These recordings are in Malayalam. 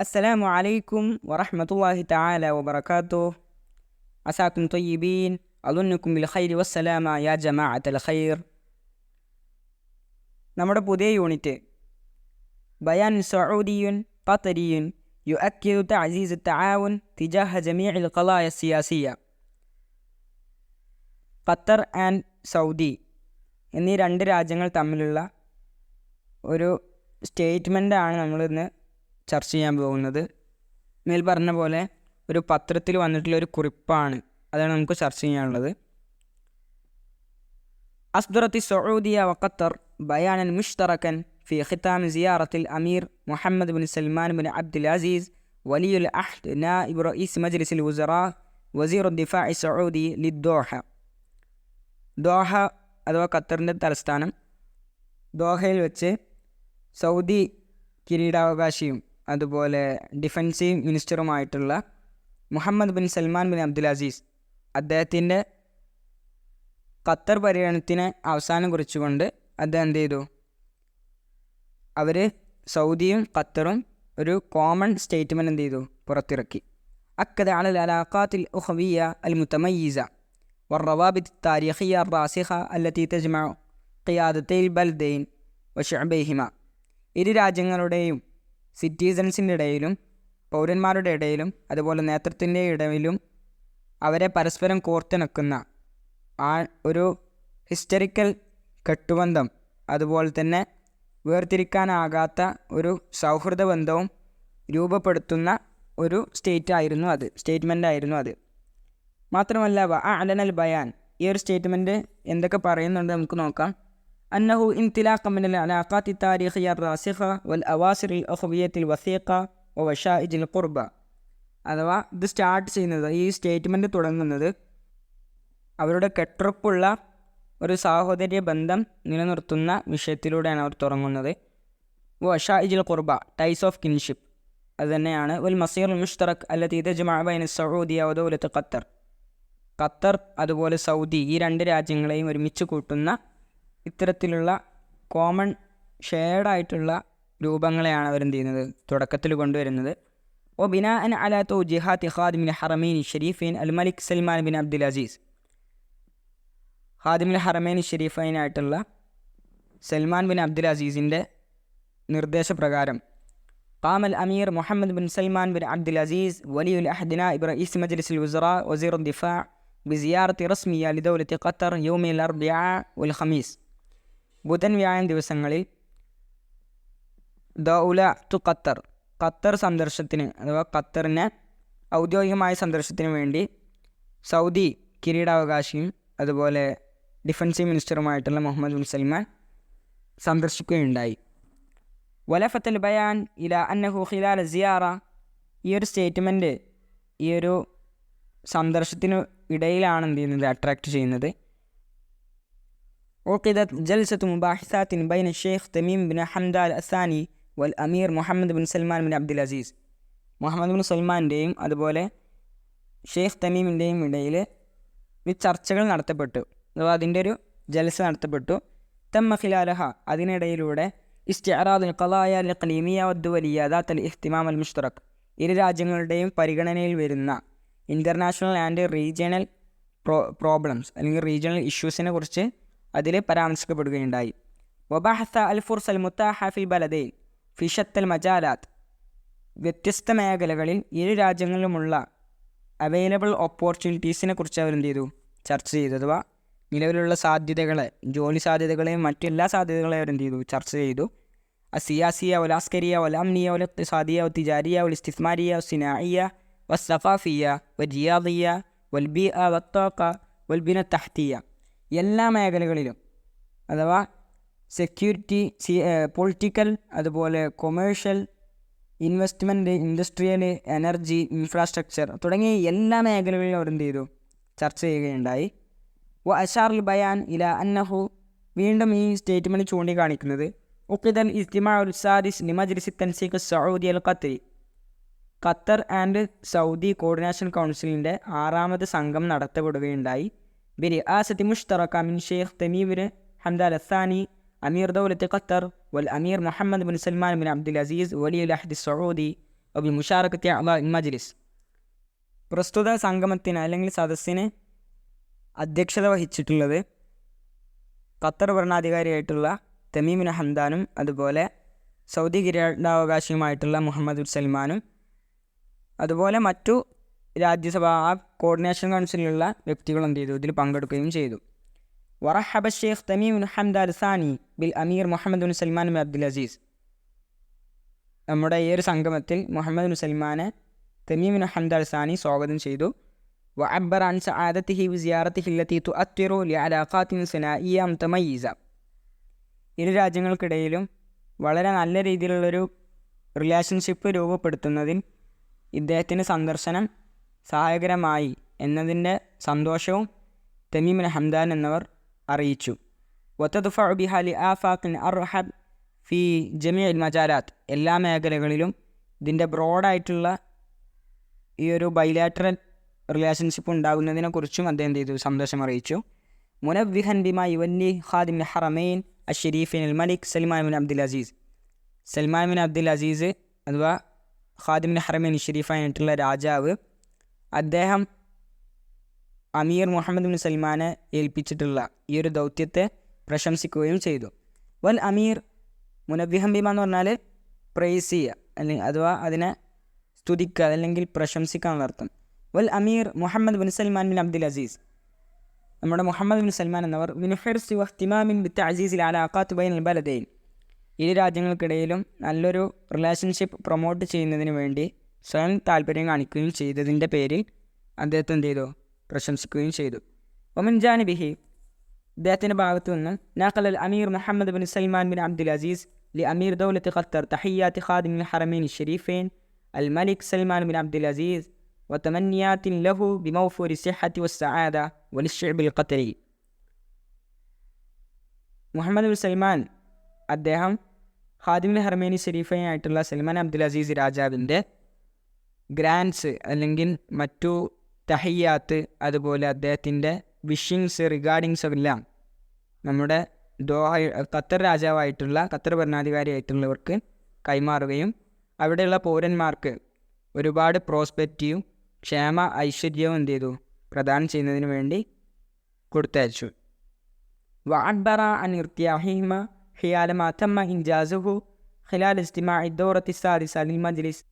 السلام عليكم ورحمة الله تعالى وبركاته. عساكم طيبين. أظنكم بالخير والسلامة يا جماعة الخير. നമ്മുടെ പുതിയ യൂണിറ്റ് ബയാൻ സഊദിയുൻ ഖത്തരിയുൻ യുഅക്കിദു തഅസീസ് التعاون تجاه جميع القضايا السياسية. ഖത്തർ ആൻഡ് സൗദി എന്നീ രണ്ട് രാജ്യങ്ങൾ തമ്മിലുള്ള ഒരു സ്റ്റേറ്റ്മെൻ്റാണ് നമ്മളിന്ന് ചർച്ച ചെയ്യാൻ പോകുന്നത്. മേൽ പറഞ്ഞ പോലെ ഒരു പത്രത്തിൽ വന്നിട്ടുള്ള ഒരു കുറിപ്പാണ്, അതാണ് നമുക്ക് ചർച്ച ചെയ്യാനുള്ളത്. أصدرت السعودية وقطر بيانا مشتركا في ختام زيارة الأمير محمد بن سلمان بن عبد العزيز ولي العهد نائب رئيس مجلس الوزراء وزير الدفاع السعودي للدوحة. ദോഹ അഥവാ ഖത്തറിൻ്റെ തലസ്ഥാനം ദോഹയിൽ വെച്ച് സൗദി കിരീടാവകാശിയും അതുപോലെ ഡിഫൻസ് മിനിസ്റ്ററുമായിട്ടുള്ള Muhammad bin Salman bin Abdul Aziz അദ്ദേഹത്തിൻ്റെ ഖത്തർ പര്യടനത്തിന് അവസാനം കുറിച്ചുകൊണ്ട് അദ്ദേഹം എന്ത് ചെയ്തു, അവർ സൗദിയും ഖത്തറും ഒരു കോമൺ സ്റ്റേറ്റ്മെൻറ്റ് എന്ത് ചെയ്തു, പുറത്തിറക്കി. അക്കദ അലൽ അലാഖാത്തിൽ ഉഖവിയ അൽ മുതമയ്യിസ والروابط التاريخية الراسخة التي تجمع قيادتي البلدين وشعبيهما. ഇരു രാജ്യങ്ങളുടെയും സിറ്റിസൺസിൻ്റെ ഇടയിലും പൗരന്മാരുടെ ഇടയിലും അതുപോലെ നേതൃത്വത്തിൻ്റെ ഇടയിലും അവരെ പരസ്പരം കോർത്തിണക്കുന്ന ഒരു ഹിസ്റ്ററിക്കൽ കെട്ടുബന്ധം, അതുപോലെ തന്നെ വേർതിരിക്കാനാകാത്ത ഒരു സൗഹൃദ ബന്ധവും രൂപപ്പെടുത്തുന്ന ഒരു സ്റ്റേറ്റ്മെൻ്റ് ആയിരുന്നു അത്. മാത്രമല്ല അഅലനൽ ബയാൻ, ഈ ഒരു സ്റ്റേറ്റ്മെൻറ്റ് എന്തൊക്കെ പറയുന്നുണ്ട് നമുക്ക് നോക്കാം. അന്നഹു ഇന്തിലാഖ മിനൽ അലാഖാത്തി താരിഖിയ റാസിഖ വൽ അവാസിർ അൽ അഖ്വിയത്തിൽ വസീഖ വ വശായിജിൽ ഖുർബ. അഥവാ ഇത് സ്റ്റാർട്ട് ചെയ്യുന്നത്, ഈ സ്റ്റേറ്റ്മെൻറ്റ് തുടങ്ങുന്നത് അവരുടെ കെട്ടുറപ്പുള്ള ഒരു സാഹോദര്യ ബന്ധം നിലനിർത്തുന്ന വിഷയത്തിലൂടെയാണ് അവർ തുടങ്ങുന്നത്. വശായിജിൽ ഖുർബ, ടൈസ് ഓഫ് കിൻഷിപ്പ്, അതുതന്നെയാണ്. വൽ മസീർ മുഷ്തറക് അല്ലതി തജ്മഅ ബൈന സഊദിയ വ ദൗലത്ത് ഖത്തർ. ഖത്തർ അതുപോലെ സൗദി, ഈ രണ്ട് രാജ്യങ്ങളെയും ഒരുമിച്ച് കൂട്ടുന്ന ഇത്തരത്തിലുള്ള കോമൺ ഷെയർഡായിട്ടുള്ള രൂപങ്ങളെയാണ് അവരെന്ത് ചെയ്യുന്നത്, തുടക്കത്തിൽ കൊണ്ടുവരുന്നത്. ഒ ബിനാഅൻ അലാ തൗജിഹാത്തി ഖാദിമിൽ ഹറമൈൻ ഷരീഫൈൻ അൽ മലിക് സൽമാൻ ബിൻ അബ്ദുൽ അസീസ്. ഖാദിമിൽ ഹറമൈൻ ഷരീഫൈനായിട്ടുള്ള സൽമാൻ ബിൻ അബ്ദുൽ അസീസിൻ്റെ നിർദ്ദേശപ്രകാരം قام الأمير محمد بن سلمان بن عبد العزيز ولي العهد نائب رئيس مجلس الوزراء وزير الدفاع بزيارة رسمية لدولة قطر يوم الأربعاء والخميس. ബുധൻ വ്യാഴം ദിവസങ്ങളിൽ ഖത്തർ സന്ദർശനത്തിന് അഥവാ ഖത്തറിനെ ഔദ്യോഗികമായ സന്ദർശനത്തിന് വേണ്ടി സൗദി കിരീടാവകാശിയും അതുപോലെ ഡിഫൻസ് മിനിസ്റ്ററുമായിട്ടുള്ള മുഹമ്മദ് ബിൻ സൽമാൻ സന്ദർശിക്കുകയുണ്ടായി. വലഫത്തൽ ബയാൻ ഇല അന്നഹു ഖിലാൽ സിയാറ, ഈ ഒരു സ്റ്റേറ്റ്മെൻറ്റ് ഈ ഒരു സന്ദർശനത്തിന് ഇടയിലാണ് എന്ത് ചെയ്യുന്നത്, അട്രാക്റ്റ് ചെയ്യുന്നത്. ഉഖിദത് ജൽസത്തു മുബാഹിസാത്തിൻ ബൈന ഷെയ്ഖ് Tamim bin Hamad al Thani വൽ അമീർ Muhammad bin Salman bin Abdul Aziz. Muhammad bin സൽമാൻ്റെയും അതുപോലെ ഷെയ്ഖ് തമീമിൻ്റെയും ഇടയിൽ ഈ ചർച്ചകൾ നടത്തപ്പെട്ടു, അഥവാ അതിൻ്റെ ഒരു ജൽസ നടത്തപ്പെട്ടു. തമ്മ ഖിലാലഹ, അതിനിടയിലൂടെ ഇസ്തിഅറാദുൽ ഖളായ അൽ ഇഖ്ലീമിയ വദ്ദുവലിയ ദാത്തൽ ഇഹ്തിമാം അൽ മുഷ്തറക്, ഇരു രാജ്യങ്ങളുടെയും പരിഗണനയിൽ വരുന്ന ഇൻ്റർനാഷണൽ ആൻഡ് റീജിയണൽ പ്രോബ്ലംസ് അല്ലെങ്കിൽ റീജിയണൽ ഇഷ്യൂസിനെ കുറിച്ച് അതിൽ പരാമർശിക്കപ്പെടുകയുണ്ടായി. വബഹസ അൽ ഫുർസ അൽ മുത്താഹ ഫിൽ ബലദൈൻ ഫി ശത്തൽ മജാലാത്ത്, വ്യത്യസ്ത മേഖലകളിൽ ഇരു രാജ്യങ്ങളിലുമുള്ള അവൈലബിൾ ഓപ്പർച്യൂണിറ്റീസിനെ കുറിച്ച് അവരെന്ത് ചെയ്തു, ചർച്ച ചെയ്തു. അഥവാ നിലവിലുള്ള സാധ്യതകളെ, ജോലി സാധ്യതകളെയും മറ്റെല്ലാ സാധ്യതകളെയും അവരെന്ത് ചെയ്തു, ചർച്ച ചെയ്തു. അസിയാസിയ വൽ അസ്കരിയ വൽ അംനിയ വൽ ഇഖ്തിസാദിയ വൽ തിജാരിയ വൽ ഇസ്തിസ്മാരിയ വൽ സിനാഇയ വൽ സഖാഫിയ വൽ റിയാദിയ വൽ ബിഅ വൽ താഖ വൽ ബിന തഹ്തിയ, എല്ലാ മേഖലകളിലും അഥവാ സെക്യൂരിറ്റി, പൊളിറ്റിക്കൽ, അതുപോലെ commercial, investment, industrial, energy, infrastructure തുടങ്ങിയ എല്ലാ മേഖലകളിലും അവരെന്ത് ചെയ്തു, ചർച്ച ചെയ്യുകയുണ്ടായി. വ അഷാറുൽ ബയാൻ ഇല അന്നഹു, വീണ്ടും ഈ സ്റ്റേറ്റ്മെൻറ്റ് ചൂണ്ടിക്കാണിക്കുന്നത് ഉഖിദൽ ഇജ്തിമാഉൽ സാദിസ് ലിമജ്ലിസ് തൻസീഖ് സഊദി അൽ Qatari, Qatar and Saudi coordination കൗൺസിലിൻ്റെ 6ാമത് സംഘം നടത്തപ്പെടുകയുണ്ടായി. ബിരിആസത്തി മുഷ്തറക മിൻ ഷെയ്ഖ് Tamim bin Hamad al Thani അമീർ ദൗലത്ത് ഖത്തർ വൽ അമീർ Muhammad bin Salman bin Abdul Aziz വലിയുൽ അഹ്ദ് സഊദി وبمشاركة أعضاء المجلس. പ്രസ്തുത സംഗമത്തിന് അല്ലെങ്കിൽ സദസ്സിന് അധ്യക്ഷത വഹിച്ചിട്ടുള്ളത് ഖത്തർ ഭരണാധികാരിയായിട്ടുള്ള തമീം ബിൻ ഹംദാനും അതുപോലെ സൗദി കിരീടാവകാശിയുമായിട്ടുള്ള മുഹമ്മദ് ബിൻ സൽമാനും അതുപോലെ മറ്റു രാജ്യസഭാ കോർഡിനേഷൻ കൗൺസിലുള്ള വ്യക്തികൾ എന്ത് ചെയ്തു, ഇതിൽ പങ്കെടുക്കുകയും ചെയ്തു. വറഹബ Sheikh Tamim bin Hamad al Thani ബിൽ അമീർ Muhammad bin Salman bin Abdul Aziz. നമ്മുടെ ഈ ഒരു സംഗമത്തിൽ മുഹമ്മദ് ബിൻ സൽമാനെ തമീം ബിൻ ഹംദ് അൽ സാനി സ്വാഗതം ചെയ്തു. വഅബ്ബറ അൻ സആദതിഹി ബിസിയാറതിഹി അല്ലതി തുഅത്തിറു ലിഅലാഖാത്തിൻ സനാഇയ്യ മുതമയ്യിസ. ഇരു രാജ്യങ്ങൾക്കിടയിലും വളരെ നല്ല രീതിയിലുള്ളൊരു റിലേഷൻഷിപ്പ് രൂപപ്പെടുത്തുന്നതിൽ ഇദ്ദേഹത്തിൻ്റെ സന്ദർശനം സഹായകരമായി എന്നതിൻ്റെ സന്തോഷവും തമീം ബിൻ ഹംദാൻ എന്നവർ അറിയിച്ചു. വതദ്ഫഉ ബിഹാ ലിആഫാഖിൻ അർഹബ് ഫി ജമീഅൽ മജാലാത്ത്. എല്ലാ മേഖലകളിലും ഇതിൻ്റെ ബ്രോഡായിട്ടുള്ള ഈ ഒരു ബൈലാറ്ററൽ റിലേഷൻഷിപ്പ് ഉണ്ടാകുന്നതിനെക്കുറിച്ചും അദ്ദേഹം ചെയ്തു സന്തോഷം അറിയിച്ചു. മുനവ്വിഹൻ ബിമാ യുവല്ലി ഖാദിമുൽ ഹറമൈൻ അഷ്ശരീഫൈൻ അൽ മലിക് Salman bin Abdul Aziz. Salman bin Abdul Aziz അഥവാ ഖാദിമുൽ ഹറമൈൻ ഷരീഫായിട്ടുള്ള രാജാവ് അദ്ദേഹം അമീർ മുഹമ്മദ് ബിൻ സൽമാനെ ഏൽപ്പിച്ചിട്ടുള്ള ഈ ഒരു ദൗത്യത്തെ പ്രശംസിക്കുകയും ചെയ്തു. വൽ അമീർ മുനവ്വിഹൻ ബിമ എന്ന് പറഞ്ഞാൽ പ്രൈസ് ചെയ്യുക അല്ലെങ്കിൽ അഥവാ അതിനെ സ്തുതിക്കുക അല്ലെങ്കിൽ പ്രശംസിക്കുക എന്നർത്ഥം. വൽ അമീർ Muhammad bin Salman bin Abdul Aziz, നമ്മുടെ മുഹമ്മദ് ബിൻ സൽമാൻ എന്നവർ ബിൻ ഹിർസി വഹ്തിമാമിൻ ബിത്തഅസീസിൽ അലാഖാത്ത് ബൈനൽ ബലദൈൻ. ഇരു രാജ്യങ്ങൾക്കിടയിലും നല്ലൊരു റിലേഷൻഷിപ്പ് പ്രൊമോട്ട് ചെയ്യുന്നതിന് വേണ്ടി സ്വയം താല്പര്യം കാണിക്കുകയും ചെയ്തതിൻ്റെ പേരിൽ അദ്ദേഹത്തെ എന്ത് ചെയ്തു, പ്രശംസിക്കുകയും ചെയ്തു. ഒമൻ ജാനിബിഹി, അദ്ദേഹത്തിൻ്റെ ഭാഗത്തു നിന്ന് നഖൽ അമീർ Muhammad bin Salman bin Abdul Aziz ലി അമീർ ദൗലത്ത് ഖത്തർ തഹിയ്യാത്ത് ഖാദിമുൽ ഹറമൈൻ ഷരീഫൈൻ അൽ മലിക് Salman bin Abdul Aziz وتمنيات له بموفور الصحة والسعادة وللشعب القطري. Muhammad bin Salman അദ്ദേഹം ഖാദിമുൽ ഹറമൈൻ ഷരീഫൈൻ ആയിട്ടുള്ള സൽമാൻ അബ്ദുൽ അസീസ് രാജാവിൻ്റെ ഗ്രാൻഡ്സ് അല്ലെങ്കിൽ മറ്റു തഹിയ്യാത്ത് അതുപോലെ അദ്ദേഹത്തിൻ്റെ വിഷിങ്സ് റിഗാർഡിങ്സ് എല്ലാം നമ്മുടെ ഖത്തർ രാജാവായിട്ടുള്ള ഖത്തർ ഭരണാധികാരിയായിട്ടുള്ളവർക്ക് കൈമാറുകയും അവിടെയുള്ള പൗരന്മാർക്ക് ഒരുപാട് പ്രോസ്പെക്റ്റീവും ക്ഷേമ ഐശ്വര്യവും എന്ത് ചെയ്തു, പ്രദാനം ചെയ്യുന്നതിന് വേണ്ടി കൊടുത്തയച്ചു. വഅബ്ബറ അൻ ഇർതിയാഹിഹിമ ഖിയാല മാ തമ്മ ഇൻജാസുഹു ഖിലാൽ ഇസ്തിമാഇ ദൗറത്തി സാദിസ ലിൽ മജ്ലിസ്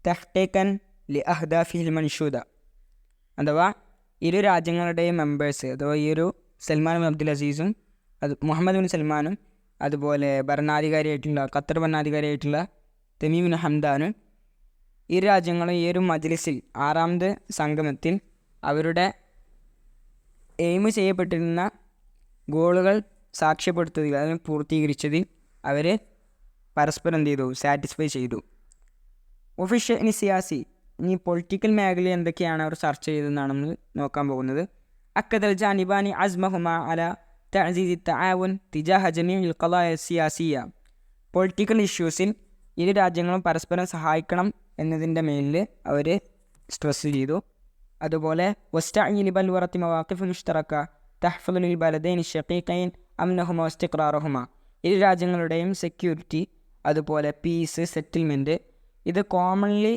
തഹ്ഖീഖൻ ലിഅഹ്ദാഫിഹിൽ മൻഷൂദ. അഥവാ ഇരു രാജ്യങ്ങളുടെയും മെമ്പേഴ്സ് അഥവാ ഈ ഒരു സൽമാൻ ബിൻ അബ്ദുൽ അസീസും മുഹമ്മദ് ബിൻ സൽമാനും അതുപോലെ ഖത്തർ ഭരണാധികാരിയായിട്ടുള്ള തമീം ബിൻ ഹംദാനും ഇരു രാജ്യങ്ങളും ഈ ഒരു മജ്ലിസിൽ 6ാമത് സംഗമത്തിൽ അവരുടെ എയിം ചെയ്യപ്പെട്ടിരുന്ന ഗോളുകൾ സാക്ഷ്യപ്പെടുത്തുകയും അതിന് പൂർത്തീകരിച്ചതിൽ അവർ പരസ്പരം എന്ത് ചെയ്തു, സാറ്റിസ്ഫൈ ചെയ്തു. ഒഫീഷ്യൽ സിയാസി, ഇനി പൊളിറ്റിക്കൽ മേഖല എന്തൊക്കെയാണ് അവർ ചർച്ച ചെയ്തതെന്നാണെന്ന് നോക്കാൻ പോകുന്നത്. അക്കദൽ ജാനിബാനി അസ്മഹുമ അല തഅസീസി തആവുൻ തിജാഹ ജമീഉൽ ഖളായ സിയാസിയ. പൊളിറ്റിക്കൽ ഇഷ്യൂസിൽ ഇരു രാജ്യങ്ങളും പരസ്പരം സഹായിക്കണം എന്നതിൻ്റെ മേലിൽ അവർ സ്ട്രെസ് ചെയ്തു. അതുപോലെ വസ്തഈലി ബൽവറത്തി മവാഖിഫ് മുശ്തറക തഹ്ഫദുൽ ബലദൈൻ ഷഖീഖൈൻ അംനഹുമ വസ്തിഖ്റാറുഹുമ. ഇരു രാജ്യങ്ങളുടെയും സെക്യൂരിറ്റി അതുപോലെ പീസ് സെറ്റിൽമെൻറ്റ് ഇത് കോമൺലി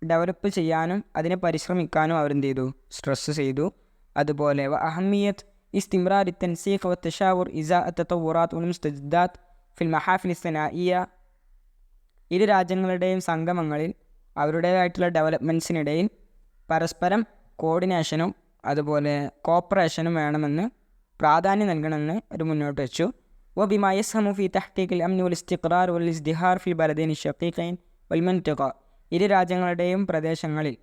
ഡെവലപ്പ് ചെയ്യാനും അതിനെ പരിശ്രമിക്കാനും അവരെന്ത് ചെയ്തു, സ്ട്രെസ് ചെയ്തു. അതുപോലെ അഹമ്മിയത്ത് ഇസ്തിംറാരി തൻസീഖ് വത്തശാവുർ ഇസാ അത്തതവ്വുറാത്ത് വൽ മുസ്തജദാത്ത് ഫിൽ മഹാഫിൽ സനാഇയ. ഇരു രാജ്യങ്ങളുടെയും സംഗമങ്ങളിൽ അവരുടേതായിട്ടുള്ള ഡെവലപ്മെൻറ്റ്സിനിടയിൽ പരസ്പരം കോർഡിനേഷനും അതുപോലെ കോപ്പറേഷനും വേണമെന്ന് പ്രാധാന്യം നൽകണമെന്ന് ഒരു മുന്നോട്ട് വെച്ചു. വബിമാ യസ്ഹമു ഫി തഹ്ഖീഖിൽ അംനി വൽ ഇസ്തിഖ്റാർ വൽ ഇസ്ദിഹാർ ഫിൽ ബലദൈൻ ഷഖീഖൈൻ വൽ മൻതിഖ. ഇരു രാജ്യങ്ങളുടെയും പ്രദേശങ്ങളിൽ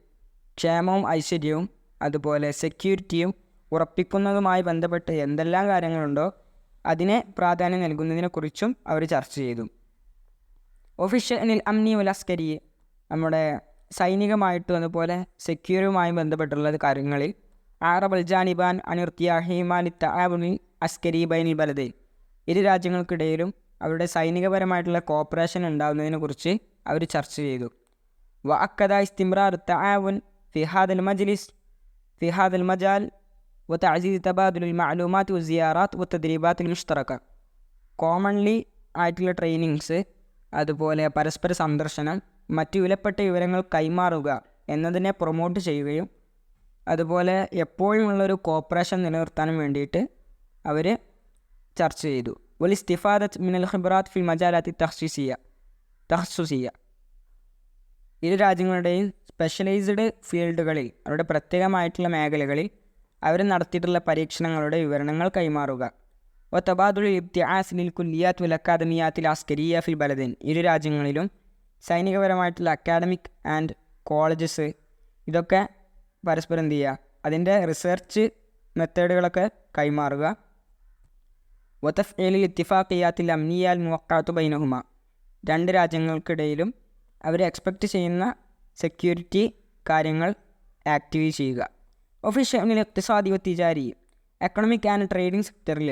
ക്ഷേമവും ഐശ്വര്യവും അതുപോലെ സെക്യൂരിറ്റിയും ഉറപ്പിക്കുന്നതുമായി ബന്ധപ്പെട്ട് എന്തെല്ലാം കാര്യങ്ങളുണ്ടോ അതിനെ പ്രാധാന്യം നൽകുന്നതിനെക്കുറിച്ചും അവർ ചർച്ച ചെയ്തു. ഒഫീഷ്യൽ അംനി വൽ അസ്കരി, നമ്മുടെ സൈനികമായിട്ടും അതുപോലെ സെക്യൂരുമായി ബന്ധപ്പെട്ടുള്ള കാര്യങ്ങളിൽ അറബൽ ജാനിബാൻ അനിർത്തിയാഹിമാലി തആവുനിൽ അസ്കരി ബൈനിൽ ബലദൈൻ. ഇരു രാജ്യങ്ങൾക്കിടയിലും അവരുടെ സൈനികപരമായിട്ടുള്ള കോപ്പറേഷൻ ഉണ്ടാകുന്നതിനെക്കുറിച്ച് അവർ ചർച്ച ചെയ്തു. വഅക്കദ ഇസ്തിംറാർ തആവുൻ ഫി ഹാദൽ മജ്ലിസ് ഫി ഹാദൽ മജാൽ വതഅസീസ് തബാദുൽ മഅലൂമാത്ത് വസിയാറാത്ത് വതദ്രീബാത്ത് മുശ്തറക. കോമൺലി ആയിട്ടുള്ള ട്രെയിനിങ്സ് അതുപോലെ പരസ്പര സന്ദർശനം മറ്റ് വിലപ്പെട്ട വിവരങ്ങൾ കൈമാറുക എന്നതിനെ പ്രൊമോട്ട് ചെയ്യുകയും അതുപോലെ എപ്പോഴുമുള്ളൊരു കോപ്പറേഷൻ നിലനിർത്താനും വേണ്ടിയിട്ട് അവർ ചർച്ച ചെയ്തു. വലിസ്തിഫാദത്ത് മിനൽ ഖിബ്റാത്ത് ഫിൽ മജാലാത്തി തഖ്സുസിയ. ഇരു രാജ്യങ്ങളുടെയും സ്പെഷ്യലൈസ്ഡ് ഫീൽഡുകളിൽ, അവരുടെ പ്രത്യേകമായിട്ടുള്ള മേഖലകളിൽ അവർ നടത്തിയിട്ടുള്ള പരീക്ഷണങ്ങളുടെ വിവരണങ്ങൾ കൈമാറുക. വതബാദുൽ ഇബ്തിആസ് ലിൽ കുല്ലിയാത്ത് വൽ അക്കാദമിയാത്തിൽ അസ്കരിയ ഫിൽ ബലദിൻ. ഇരു രാജ്യങ്ങളിലും സൈനികപരമായിട്ടുള്ള അക്കാഡമിക് ആൻഡ് കോളേജസ് ഇതൊക്കെ പരസ്പരം എന്ത് ചെയ്യുക, അതിൻ്റെ റിസർച്ച് മെത്തേഡുകളൊക്കെ കൈമാറുക. വതഫ്ഈലിൽ ഇത്തിഫാഖിയാത്തിൽ അംനിയാൽ മുവഖഅതു ബൈനഹുമ. രണ്ട് രാജ്യങ്ങൾക്കിടയിലും അവർ എക്സ്പെക്റ്റ് ചെയ്യുന്ന സെക്യൂരിറ്റി കാര്യങ്ങൾ ആക്ടിവേറ്റ് ചെയ്യുക. ഒഫീഷ്യൽ ഇഖ്തിസാദി വത്തിജാരി, എക്കണോമിക് ആൻഡ് ട്രേഡിംഗ് സെക്ടറിൽ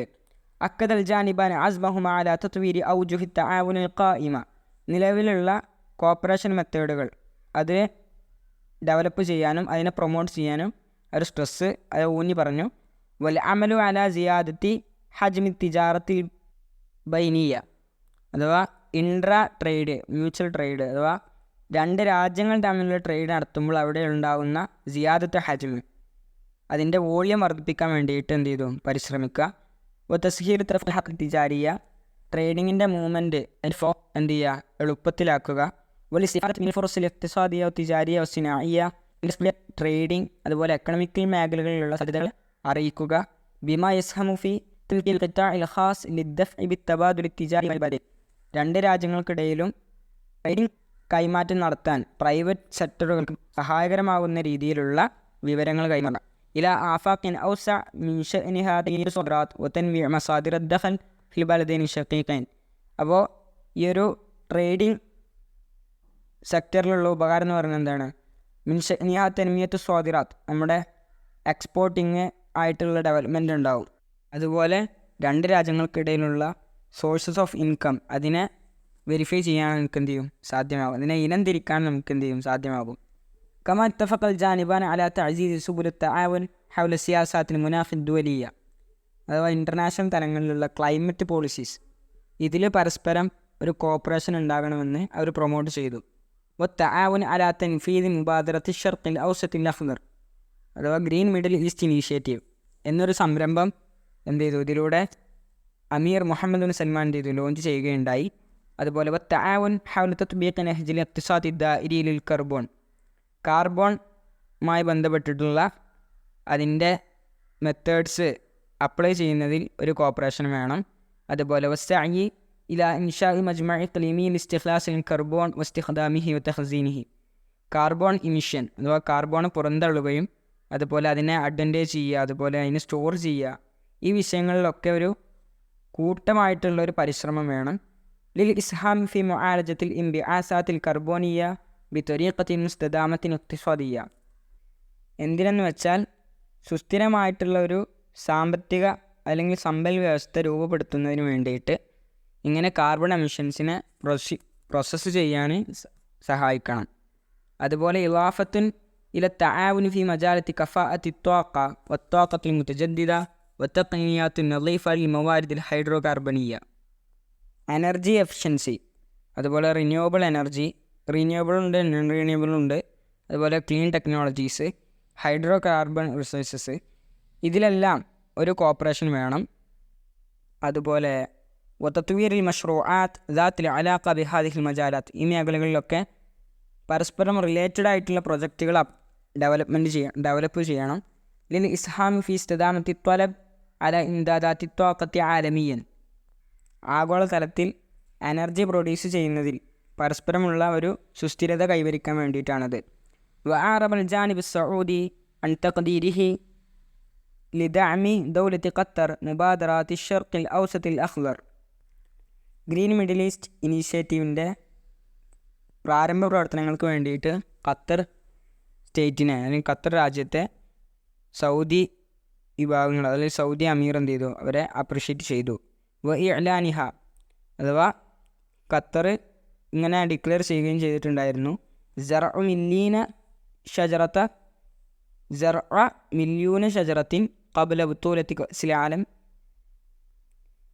അക്കദൽ ജാനിബാൻ അസ്ബഹുമ അല തത്വീരി ഔജുഹി തആവുനിൽ ഖായിമ. നിലവിലുള്ള കോപ്പറേഷൻ മെത്തേഡുകൾ അത് ഡെവലപ്പ് ചെയ്യാനും അതിനെ പ്രൊമോട്ട് ചെയ്യാനും ഒരു സ്ട്രെസ്സ് അത് ഊന്നി പറഞ്ഞു. വൽ അമലു അല സിയാദത്തി ഹജ്മി തിജാറത്തിൽ ബൈനിയ, അഥവാ ഇൻട്രാ ട്രേഡ്, മ്യൂച്വൽ ട്രേഡ്, അഥവാ രണ്ട് രാജ്യങ്ങൾ തമ്മിലുള്ള ട്രേഡ് നടത്തുമ്പോൾ അവിടെ ഉണ്ടാകുന്ന സിയാദത്ത് ഹജ്മ്, അതിൻ്റെ വോളിയം വർദ്ധിപ്പിക്കാൻ വേണ്ടിയിട്ട് എന്ത് ചെയ്തു, പരിശ്രമിക്കുക. തസ്ഹീർ തഫ്ഹഖ് തിജാരിയ, ട്രേഡിങ്ങിൻ്റെ മൂവ്മെൻറ്റ് എന്ത് ചെയ്യുക, എളുപ്പത്തിലാക്കുക. ഇഖ്തിസാദിയ തിജാരിയ വസിനായിയ, ട്രേഡിംഗ് അതുപോലെ എക്കണോമിക്കൽ മേഖലകളിലുള്ള സാധ്യതകൾ അറിയിക്കുക. ബിമാ യസ്ഹമുഫി ഖാസ് ലിദ്ദഫ്ഇ ബിത്തബാദുൽ തിജാരി വൽ ബദൽ. രണ്ട് രാജ്യങ്ങൾക്കിടയിലും ട്രേഡിംഗ് കൈമാറ്റം നടത്താൻ പ്രൈവറ്റ് സെക്ടറുകൾക്ക് സഹായകരമാകുന്ന രീതിയിലുള്ള വിവരങ്ങൾ കൈമാറാം. ഇല ആഫാഖിൻ ഔസ മിൻ ശഅനിഹാ തഗ്യീർ സദറാത്ത് വതൻവീഉ മസാദിർ അദ്ദഖൽ ഫിൽ ബലദൈനി ശഖീഖൈൻ. അപ്പോൾ ഈ ഒരു ട്രേഡിംഗ് സെക്ടറിലുള്ള ഉപകാരം എന്ന് പറയുന്നത് എന്താണ്? മിൻ ശഅനിഹാ തൻമിയത്തു സ്വാദിറാത്ത്, നമ്മുടെ എക്സ്പോർട്ടിങ് ആയിട്ടുള്ള ഡെവലപ്മെൻറ്റ് ഉണ്ടാവും. അതുപോലെ രണ്ട് രാജ്യങ്ങൾക്കിടയിലുള്ള സോഴ്സസ് ഓഫ് ഇൻകം അതിനെ വെരിഫൈ ചെയ്യാൻ നമുക്ക് എന്ത് ചെയ്യും, സാധ്യമാകും. അതിനെ ഇനം തിരിക്കാൻ നമുക്ക് എന്ത് ചെയ്യും, സാധ്യമാകും. കമാ ഇത്തഫഖൽ ജാനിബാൻ അലാ തഅസീസ് സുബുൽ തആവുൻ ഹൗല സിയാസാത്തിൽ മുനാഖ് ദുവലിയ, അഥവാ ഇൻ്റർനാഷണൽ തലങ്ങളിലുള്ള ക്ലൈമറ്റ് പോളിസീസ്, ഇതിൽ പരസ്പരം ഒരു കോപ്പറേഷൻ ഉണ്ടാകണമെന്ന് അവർ പ്രൊമോട്ട് ചെയ്തു. വത്തആവുൻ അലാ തൻഫീദ് മുബാദറത്തി ഷർഖിൽ ഔസത്തിൽ അഖ്ദർ, അഥവാ ഗ്രീൻ മിഡിൽ ഈസ്റ്റ് ഇനീഷ്യേറ്റീവ് എന്നൊരു സംരംഭം എന്ത് ചെയ്തു, ഇതിലൂടെ അമീർ മുഹമ്മദ് ബിൻ സൽമാൻ എന്ത് ചെയ്തു, ലോഞ്ച് ചെയ്യുകയുണ്ടായി. അതുപോലെ വത്തആവുൻ ഹൗല തത്ബീഖ് നഹ്ജിൽ ഇഖ്തിസാദി ദാഇരി ലിൽ കാർബൺ, കാർബോണുമായി ബന്ധപ്പെട്ടിട്ടുള്ള അതിൻ്റെ മെത്തേഡ്സ് അപ്ലൈ ചെയ്യുന്നതിൽ ഒരു കോപ്പറേഷൻ വേണം. അതുപോലെ വസ്സഅയി ഇലാ ഇൻഷാഇ മജ്മഇ ഇഖ്ലീമി ലിസ്തിഖ്ലാസിൽ കർബോൺ വസ്തിഖ്ദാമിഹി വതഖ്സീനിഹി, കാർബോൺ ഇമിഷൻ അഥവാ കാർബോൺ പുറന്തള്ളുകയും അതുപോലെ അതിനെ അഡ്വാൻറ്റേജ് ചെയ്യുക, അതുപോലെ അതിനെ സ്റ്റോർ ചെയ്യുക, ഈ വിഷയങ്ങളിലൊക്കെ ഒരു കൂട്ടമായിട്ടുള്ള ഒരു പരിശ്രമം വേണം. ലിൽ ഇസ്ഹാം ഫി മുആലജത്തിൽ ഇൻബിആസാത്തിൽ കർബോനിയ ബിത്വരീഖത്തിൻ മുസ്തദാമത്തിൻ ഇഖ്തിസാദിയ. എന്തിനെന്ന് വെച്ചാൽ സുസ്ഥിരമായിട്ടുള്ള ഒരു സാമ്പത്തിക അല്ലെങ്കിൽ സമ്പൽ വ്യവസ്ഥ രൂപപ്പെടുത്തുന്നതിന് വേണ്ടിയിട്ട് ഇങ്ങനെ കാർബൺ എമിഷൻസിനെ പ്രോസസ്സ് ചെയ്യാൻ സഹായിക്കണം. അതുപോലെ ഇളാഫത്തുൻ ഇല തആവുൻ ഫി മജാലത്തി കഫാഅത്തി ത്വാഖ വത്വാഖത്തിൽ മുതജദ്ദിദ വത്തഖ്നിയാത്തുൻ നളീഫ ലിൽ മവാരിദിൽ ഹൈഡ്രോ കാർബണിയ, എനർജി എഫിഷ്യൻസി, അതുപോലെ റിന്യൂവബിൾ എനർജി, റിന്യൂവബിൾ ഉണ്ട്, നോൺ റിന്യൂവബിൾ ഉണ്ട്, അതുപോലെ clean technologies, hydro carbon resources, ഇതിലെല്ലാം ഒരു കോപ്പറേഷൻ വേണം. അതുപോലെ വതത്വീറിൽ മഷ്റൂആത്ത് ദാത്തിൽ അലാഖ ബിഹാദിഹിൽ മജാലാത്ത്, ഈ മേഖലകളിലൊക്കെ പരസ്പരം റിലേറ്റഡ് ആയിട്ടുള്ള പ്രൊജക്റ്റുകൾ ഡെവലപ്പ് ചെയ്യണം. ലിൽ ഇസ്ഹാം ഫി ഇസ്തിദാമത്തി ത്വലബ് അല ഇംദാദാത്തി ത്വാഖത്തി ആലമിയൻ, ആഗോളതലത്തിൽ എനർജി പ്രൊഡ്യൂസ് ചെയ്യുന്നതിൽ പരസ്പരമുള്ള ഒരു സുസ്ഥിരത കൈവരിക്കാൻ വേണ്ടിയിട്ടാണത്. വഅറബൽ ജാനിബ് സഊദി അൻ തഖ്ദീരിഹി ലിദഅമി ദൗലത്തി Qatar മുബാദറാത്തി ഷർഖിൽ ഔസത്തിൽ Akhdar, green middle east ഇനീഷ്യേറ്റീവിൻ്റെ പ്രാരംഭ പ്രവർത്തനങ്ങൾക്ക് വേണ്ടിയിട്ട് ഖത്തർ സ്റ്റേറ്റിനെ അല്ലെങ്കിൽ ഖത്തർ രാജ്യത്തെ സൗദി വിഭാഗങ്ങൾ, അല്ലെങ്കിൽ സൗദി അമീർ എന്ത് ചെയ്തു, അവരെ അപ്രിഷ്യേറ്റ് ചെയ്തു. ഇഅ്ലാനിഹ, അഥവാ ഖത്തർ ഇങ്ങനെ ഡിക്ലെയർ ചെയ്യുകയും ചെയ്തിട്ടുണ്ടായിരുന്നു. മില്യൂന ഷജറത്തിൻ ഖബ്ല ബുത്തൂലത്തി കഅ്സിൽ ആലം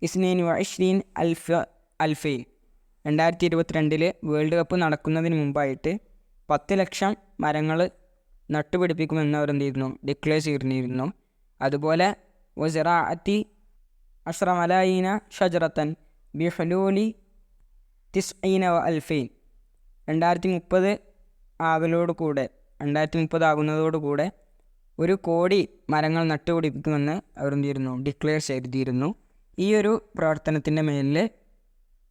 22,000 2022 വേൾഡ് കപ്പ് നടക്കുന്നതിന് മുമ്പായിട്ട് 10 ലക്ഷം മരങ്ങൾ നട്ടുപിടിപ്പിക്കുമെന്ന് അവർ എന്ത് ചെയ്തിരുന്നു, ഡിക്ലെയർ ചെയ്തിരുന്നു. അതുപോലെ വസിറാഅത്തി അഷ്റ മലായിന ഷജറത്തൻ ബിഹുലൂലി തിസ്ഈന വ അൽഫൈൻ 2030 ആകുന്നതോടുകൂടെ 1 കോടി മരങ്ങൾ നട്ടുപിടിപ്പിക്കുമെന്ന് അവർ എന്ത് ചെയ്തിരുന്നു, ഡിക്ലെയർ ചെയ്തിരുന്നു. ഈ ഒരു പ്രവർത്തനത്തിൻ്റെ മേലിൽ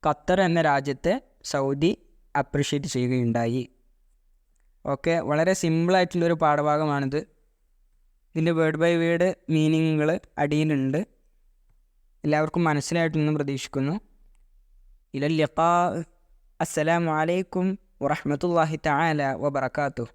ഖത്തർ എന്ന രാജ്യത്തെ സൗദി അപ്രിഷ്യേറ്റ് ചെയ്യുകയുണ്ടായി. ഓക്കെ, വളരെ സിമ്പിളായിട്ടുള്ളൊരു പാഠഭാഗമാണിത്. ഇതിൻ്റെ വേർഡ് ബൈ വേർഡ് മീനിങ്ങുകൾ അടിയിലുണ്ട്. എല്ലാവർക്കും മനസ്സിലായിട്ടെന്ന് പ്രതീക്ഷിക്കുന്നു. ഇലൽ ലിഖാ. അസ്സലാമു അലൈക്കും വറഹ്മത്തുള്ളാഹി തആല വബറകാതുഹു.